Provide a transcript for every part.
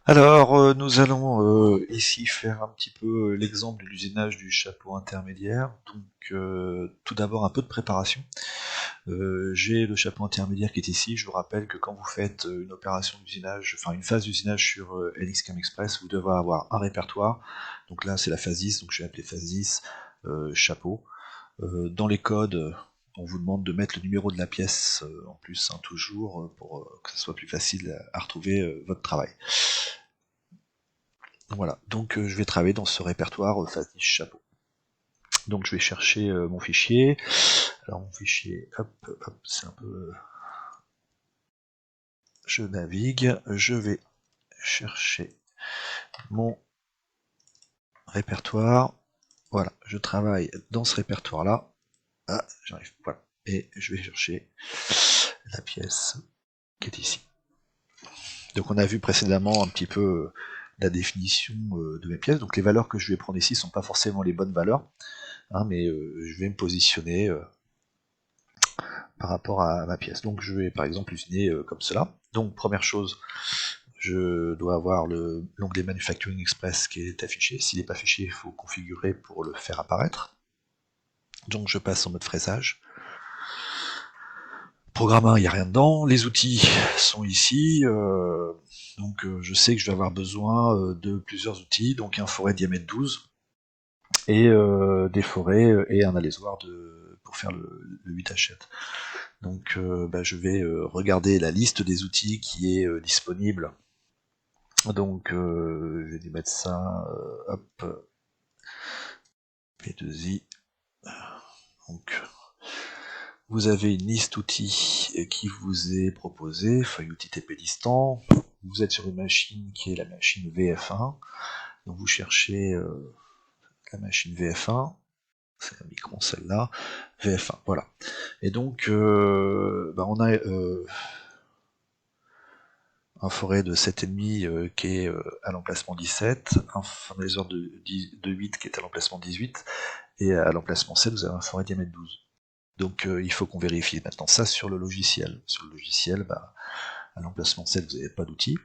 Alors, nous allons ici faire un petit peu l'exemple de l'usinage du chapeau intermédiaire. Donc, tout d'abord un peu de préparation. J'ai le chapeau intermédiaire qui est ici. Je vous rappelle que quand vous faites une opération d'usinage, enfin une phase d'usinage sur LXCAM Express, vous devez avoir un répertoire. Donc là, c'est la phase 10, donc je vais appeler phase 10 chapeau. Dans les codes, on vous demande de mettre le numéro de la pièce en plus, hein, toujours, pour que ce soit plus facile à retrouver votre travail. Voilà, donc je vais travailler dans ce répertoire phase 10 chapeau. Donc je vais chercher mon fichier. Alors mon fichier, hop, hop, c'est un peu... Je navigue, je vais chercher mon répertoire. Voilà, je travaille dans ce répertoire-là. Ah, j'arrive, voilà. Et je vais chercher la pièce qui est ici. Donc on a vu précédemment un petit peu la définition de mes pièces. Donc les valeurs que je vais prendre ici sont pas forcément les bonnes valeurs, hein, mais je vais me positionner par rapport à ma pièce. Donc je vais par exemple usiner comme cela. Donc première chose, je dois avoir l'onglet Manufacturing Express qui est affiché. S'il n'est pas affiché, il faut configurer pour le faire apparaître. Donc je passe en mode fraisage. Programme 1, il n'y a rien dedans. Les outils sont ici. Donc je sais que je vais avoir besoin de plusieurs outils. Donc un forêt diamètre 12 et des forêts et un alésoir pour faire le 8 hachette. Donc je vais regarder la liste des outils qui est disponible. Donc je vais lui mettre ça, hop, P2I. Donc vous avez une liste outils qui vous est proposée, feuille outil TP distant. Vous êtes sur une machine qui est la machine VF1. Donc vous cherchez la machine VF1. C'est la Micron celle-là. VF1, voilà. Et donc on a un forêt de 7,5 qui est à l'emplacement 17, un laser de 8 qui est à l'emplacement 18, et à l'emplacement 7, vous avez un forêt diamètre 12. Donc il faut qu'on vérifie maintenant ça sur le logiciel. Sur le logiciel, à l'emplacement 7, vous n'avez pas d'outil.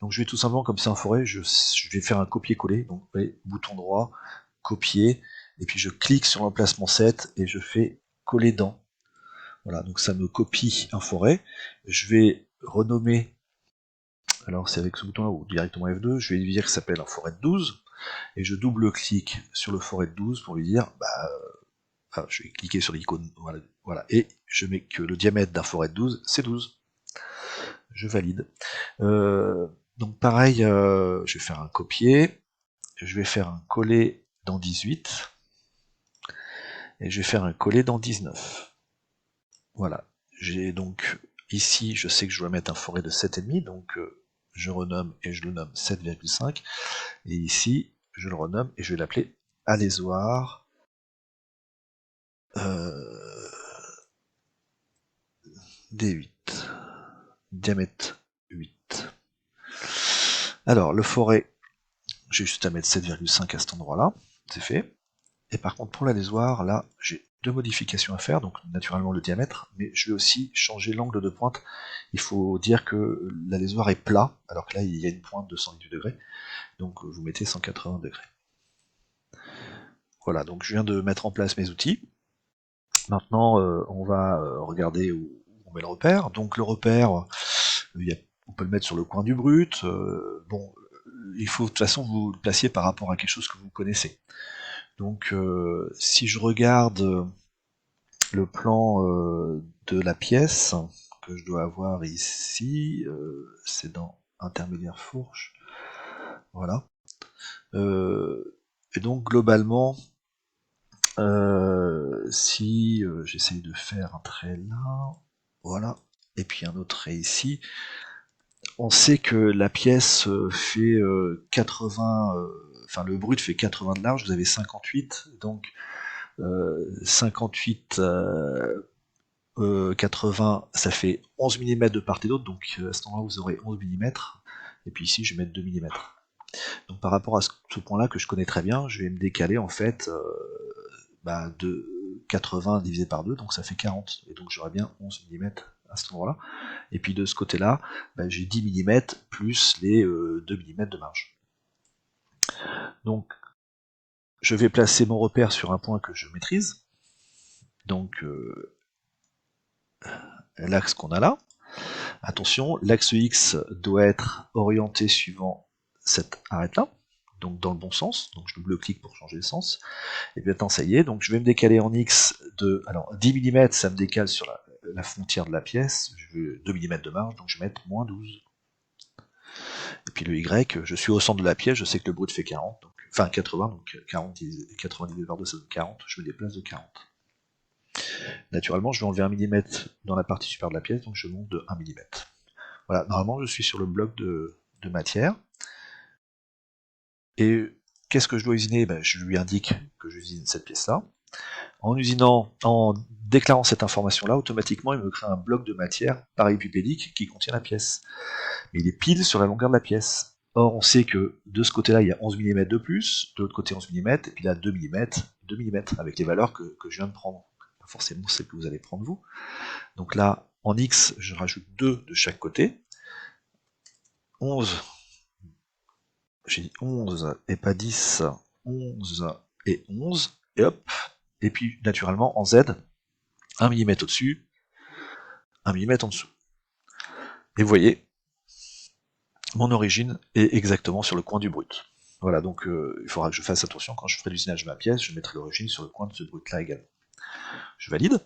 Donc je vais tout simplement, comme c'est un forêt, je vais faire un copier-coller. Donc vous voyez, bouton droit, copier, et puis je clique sur l'emplacement 7 et je fais coller dans. Voilà, donc ça me copie un forêt. Je vais renommer. Alors c'est avec ce bouton là ou directement F2, je vais lui dire que ça s'appelle un forêt de 12, et je double-clique sur le forêt de 12 pour lui dire, je vais cliquer sur l'icône, voilà, et je mets que le diamètre d'un forêt de 12, c'est 12. Je valide. Donc pareil, je vais faire un copier, je vais faire un coller dans 18, et je vais faire un coller dans 19. Voilà, j'ai donc, ici, je sais que je dois mettre un forêt de 7,5, donc je renomme et je le nomme 7,5. Et ici, je le renomme et je vais l'appeler alésoir D8. Diamètre 8. Alors, le forêt, j'ai juste à mettre 7,5 à cet endroit-là. C'est fait. Et par contre, pour l'alésoir, là, j'ai deux modifications à faire. Donc, naturellement, le diamètre, mais je vais aussi changer l'angle de pointe. Il faut dire que l'alésoir est plat, alors que là, il y a une pointe de 118 degrés. Donc, vous mettez 180 degrés. Voilà, donc je viens de mettre en place mes outils. Maintenant, on va regarder où on met le repère. Donc le repère, on peut le mettre sur le coin du brut. Il faut de toute façon vous le placiez par rapport à quelque chose que vous connaissez. Donc si je regarde le plan de la pièce que je dois avoir ici, c'est dans intermédiaire fourche. Voilà. Et donc globalement, si j'essaye de faire un trait là, voilà, et puis un autre trait ici, on sait que la pièce fait 80, enfin le brut fait 80 de large, vous avez 58, donc 58 80, ça fait 11 mm de part et d'autre, donc à cet endroit vous aurez 11 mm, et puis ici je vais mettre 2 mm. Donc par rapport à ce point-là que je connais très bien, je vais me décaler en fait de 80 divisé par 2, donc ça fait 40, et donc j'aurai bien 11 mm à cet endroit-là. Et puis de ce côté-là, bah, j'ai 10 mm plus les 2 mm de marge. Donc je vais placer mon repère sur un point que je maîtrise. Donc l'axe qu'on a là. Attention, l'axe X doit être orienté suivant cette arête-là, donc dans le bon sens. Donc je double-clique pour changer le sens. Et bien maintenant ça y est, donc je vais me décaler en X de... Alors 10 mm ça me décale sur la frontière de la pièce, je veux 2 mm de marge, donc je vais mettre moins 12. Et puis le Y, je suis au centre de la pièce, je sais que le brut fait 40, donc, enfin 80, donc 90 divisé par 2 ça donne 40, je me déplace de 40. Naturellement je vais enlever 1 mm dans la partie supérieure de la pièce, donc je monte de 1 mm. Voilà, normalement je suis sur le bloc de matière. Et qu'est-ce que je dois usiner? Ben, je lui indique que j'usine cette pièce-là. En déclarant cette information-là, automatiquement il me crée un bloc de matière parallélépipédique qui contient la pièce. Mais il est pile sur la longueur de la pièce. Or on sait que de ce côté-là il y a 11 mm de plus, de l'autre côté 11 mm, et puis là 2 mm, 2 mm, avec les valeurs que je viens de prendre. Pas forcément celles que vous allez prendre vous. Donc là, en X, je rajoute 2 de chaque côté. 11, j'ai dit 11 et pas 10, 11 et 11, et hop, et puis naturellement en Z, 1 mm au-dessus, 1 mm en dessous. Et vous voyez, mon origine est exactement sur le coin du brut. Voilà, donc il faudra que je fasse attention, quand je ferai l'usinage de ma pièce, je mettrai l'origine sur le coin de ce brut-là également. Je valide.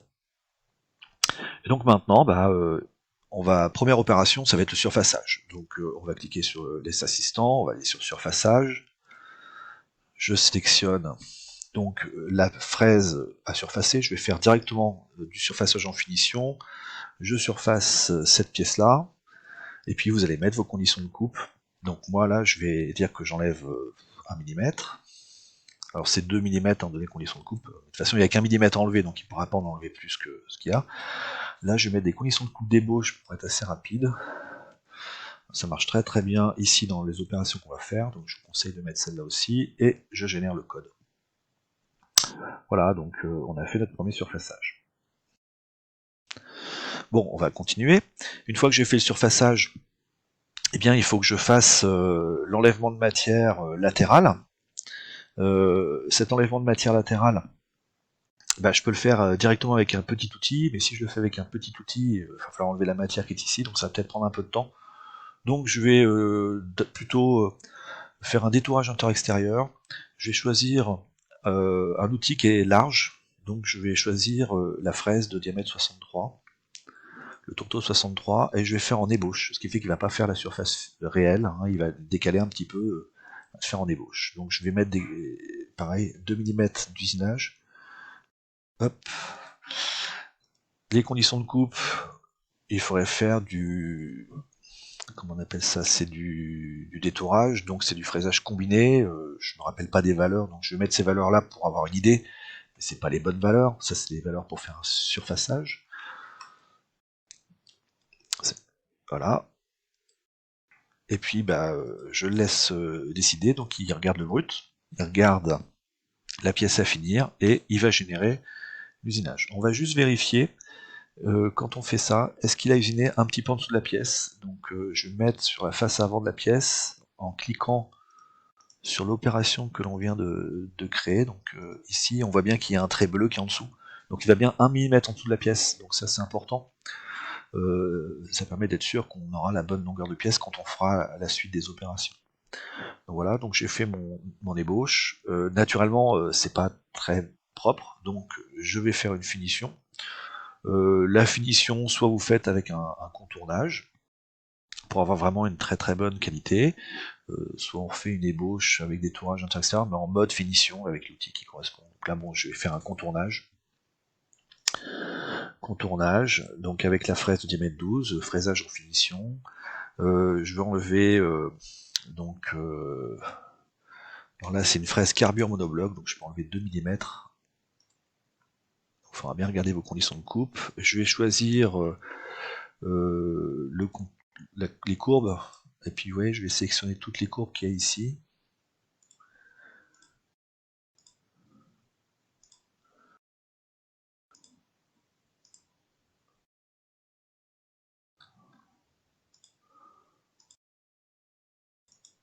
Et donc maintenant, bah, première opération, ça va être le surfaçage. Donc on va cliquer sur les assistants, on va aller sur surfaçage, je sélectionne donc la fraise à surfacer, je vais faire directement du surfaçage en finition, je surface cette pièce-là, et puis vous allez mettre vos conditions de coupe. Donc moi là, je vais dire que j'enlève 1 mm. Alors c'est 2 mm en donné conditions de coupe. De toute façon, il n'y a qu'un millimètre à enlever, donc il ne pourra pas en enlever plus que ce qu'il y a. Là, je vais mettre des conditions de coupe d'ébauche pour être assez rapide. Ça marche très très bien ici dans les opérations qu'on va faire, donc je vous conseille de mettre celle-là aussi, et je génère le code. Voilà, donc on a fait notre premier surfaçage. Bon, on va continuer. Une fois que j'ai fait le surfaçage, eh bien, il faut que je fasse l'enlèvement de matière latérale. Cet enlèvement de matière latérale, bah, je peux le faire directement avec un petit outil, mais si je le fais avec un petit outil, il va falloir enlever la matière qui est ici, donc ça va peut-être prendre un peu de temps. Donc je vais plutôt faire un détourage intérieur-extérieur. Je vais choisir un outil qui est large, donc je vais choisir la fraise de diamètre 63, le tourteau 63, et je vais faire en ébauche, ce qui fait qu'il va pas faire la surface réelle, hein, il va décaler un petit peu, faire en ébauche. Donc je vais mettre pareil, 2 mm d'usinage. Hop. Les conditions de coupe, il faudrait faire du... Comment on appelle ça? C'est du détourage, donc c'est du fraisage combiné. Je me rappelle pas des valeurs, donc je vais mettre ces valeurs-là pour avoir une idée. Mais c'est pas les bonnes valeurs, ça c'est des valeurs pour faire un surfaçage. Voilà. Et puis bah, je le laisse décider, donc il regarde le brut, il regarde la pièce à finir, et il va générer l'usinage. On va juste vérifier, quand on fait ça, est-ce qu'il a usiné un petit peu en dessous de la pièce. Donc je vais mettre sur la face avant de la pièce, en cliquant sur l'opération que l'on vient de créer. Donc ici, on voit bien qu'il y a un trait bleu qui est en dessous. Donc il va bien 1 mm en dessous de la pièce, donc ça c'est important. Ça permet d'être sûr qu'on aura la bonne longueur de pièce quand on fera la suite des opérations. Donc voilà, donc j'ai fait mon ébauche. Naturellement, c'est pas très propre, donc je vais faire une finition. La finition, soit vous faites avec un contournage, pour avoir vraiment une très très bonne qualité, soit on refait une ébauche avec des tourages intérieurs, mais en mode finition avec l'outil qui correspond. Donc là, bon, je vais faire un contournage. Contournage, donc avec la fraise de diamètre 12, fraisage en finition. Je vais enlever, donc, alors là c'est une fraise carbure monobloc, donc je peux enlever 2 mm. Il faudra bien regarder vos conditions de coupe. Je vais choisir les courbes, et puis ouais, je vais sélectionner toutes les courbes qu'il y a ici.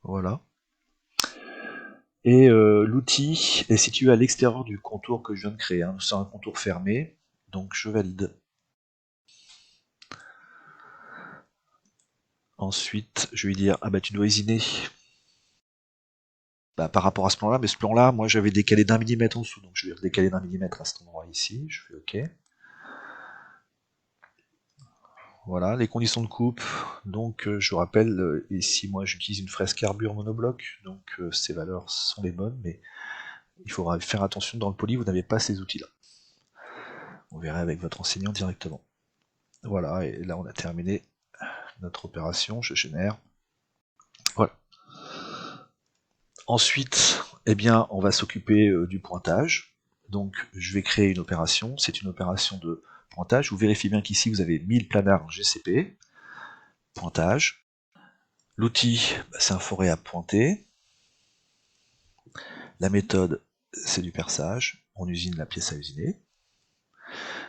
Voilà. Et l'outil est situé à l'extérieur du contour que je viens de créer. Hein. C'est un contour fermé, donc je valide. Ensuite, je vais lui dire, ah bah tu dois hésiter par rapport à ce plan-là, mais ce plan-là, moi j'avais décalé d'1 millimètre en dessous, donc je vais décaler d'1 millimètre à cet endroit ici, je fais OK. Voilà, les conditions de coupe, donc je rappelle, ici moi j'utilise une fraise carbure monobloc, donc ces valeurs sont les bonnes, mais il faudra faire attention, dans le poly vous n'avez pas ces outils-là. On verra avec votre enseignant directement. Voilà, et là on a terminé notre opération, je génère. Voilà. Ensuite, eh bien, on va s'occuper du pointage. Donc, je vais créer une opération. C'est une opération de pointage. Vous vérifiez bien qu'ici, vous avez 1000 planards GCP. Pointage. L'outil, c'est un forêt à pointer. La méthode, c'est du perçage. On usine la pièce à usiner.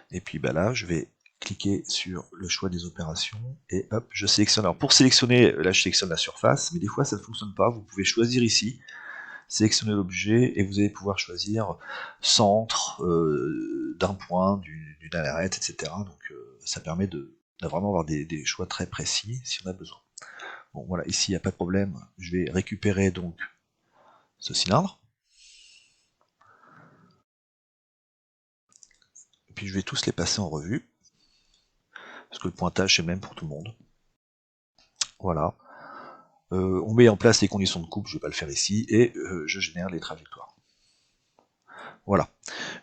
Et puis là, je vais cliquer sur le choix des opérations et hop, je sélectionne. Alors pour sélectionner, là je sélectionne la surface, mais des fois ça ne fonctionne pas. Vous pouvez choisir ici, sélectionner l'objet et vous allez pouvoir choisir centre d'un point, d'une arête, etc. Donc ça permet de vraiment avoir des choix très précis si on a besoin. Bon voilà, ici il n'y a pas de problème. Je vais récupérer donc ce cylindre. Et puis je vais tous les passer en revue. Parce que le pointage c'est le même pour tout le monde. Voilà. On met en place les conditions de coupe, je ne vais pas le faire ici, et je génère les trajectoires. Voilà.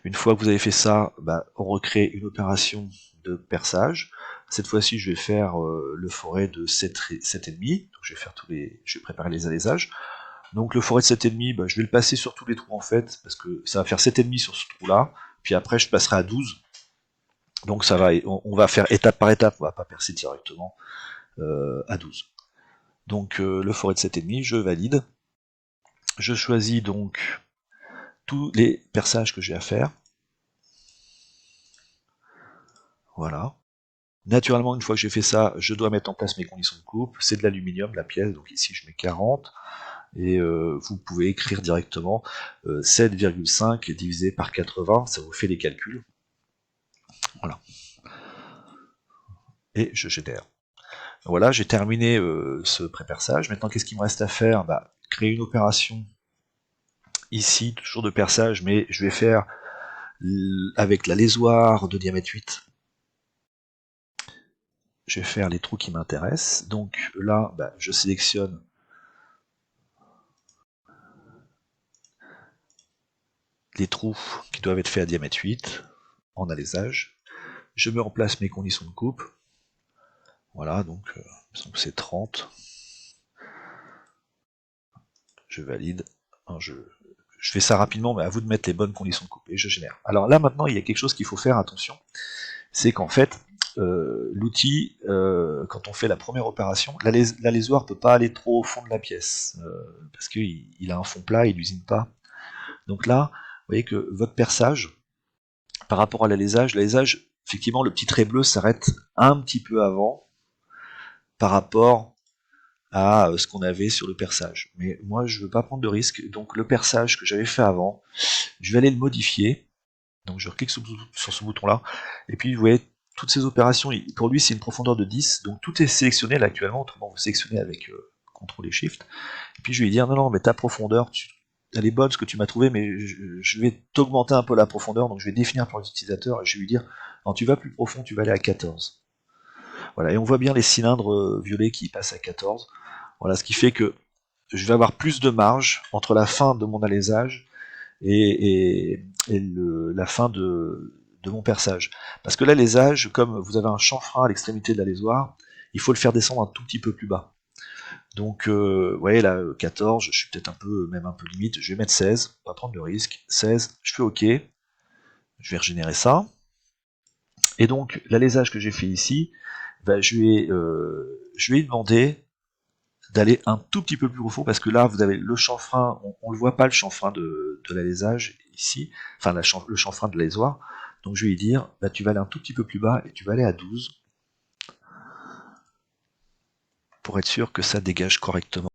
Une fois que vous avez fait ça, on recrée une opération de perçage. Cette fois-ci, je vais faire le forêt de 7,5. Donc je vais faire je vais préparer les alaisages. Donc le forêt de 7,5, je vais le passer sur tous les trous en fait, parce que ça va faire 7,5 sur ce trou-là. Puis après, je passerai à 12. Donc ça va, on va faire étape par étape, on va pas percer directement à 12. Donc le forêt de 7,5, je valide. Je choisis donc tous les perçages que j'ai à faire. Voilà. Naturellement, une fois que j'ai fait ça, je dois mettre en place mes conditions de coupe. C'est de l'aluminium, la pièce, donc ici je mets 40. Et vous pouvez écrire directement 7,5 divisé par 80, ça vous fait les calculs. Voilà. Et je génère. Voilà, j'ai terminé ce pré-perçage. Maintenant, qu'est-ce qu'il me reste à faire? Créer une opération ici, toujours de perçage, mais je vais faire avec la lésoire de diamètre 8. Je vais faire les trous qui m'intéressent. Donc là, je sélectionne les trous qui doivent être faits à diamètre 8 en alésage. Je mets en place mes conditions de coupe. Voilà, donc c'est 30. Je valide. Hein, je fais ça rapidement, mais à vous de mettre les bonnes conditions de coupe et je génère. Alors là maintenant, il y a quelque chose qu'il faut faire attention, c'est qu'en fait, l'outil, quand on fait la première opération, la lésoire ne peut pas aller trop au fond de la pièce, parce qu'il a un fond plat, il n'usine pas. Donc là, vous voyez que votre perçage, par rapport à l'alésage, effectivement, le petit trait bleu s'arrête un petit peu avant, par rapport à ce qu'on avait sur le perçage. Mais moi, je veux pas prendre de risque, donc le perçage que j'avais fait avant, je vais aller le modifier. Donc je reclique sur ce bouton-là, et puis vous voyez, toutes ces opérations, pour lui, c'est une profondeur de 10, donc tout est sélectionné là actuellement, autrement vous sélectionnez avec CTRL et SHIFT, et puis je vais lui dire, non, mais ta profondeur, elle est bonne ce que tu m'as trouvé, mais je vais t'augmenter un peu la profondeur, donc je vais définir pour l'utilisateur, et je vais lui dire, non, tu vas plus profond, tu vas aller à 14. Voilà, et on voit bien les cylindres violets qui passent à 14. Voilà, ce qui fait que je vais avoir plus de marge entre la fin de mon alésage et la fin de mon perçage. Parce que l'alésage, comme vous avez un chanfrein à l'extrémité de la lésoire, il faut le faire descendre un tout petit peu plus bas. Donc, vous voyez là, 14, je suis peut-être même un peu limite, je vais mettre 16, pas prendre de risque, 16, je fais OK, je vais régénérer ça. Et donc, l'alésage que j'ai fait ici, je vais demander d'aller un tout petit peu plus profond, parce que là, vous avez le chanfrein, on ne le voit pas le chanfrein de l'alésage ici, enfin le chanfrein de l'alésoire, donc je vais lui dire, tu vas aller un tout petit peu plus bas, et tu vas aller à 12, pour être sûr que ça dégage correctement.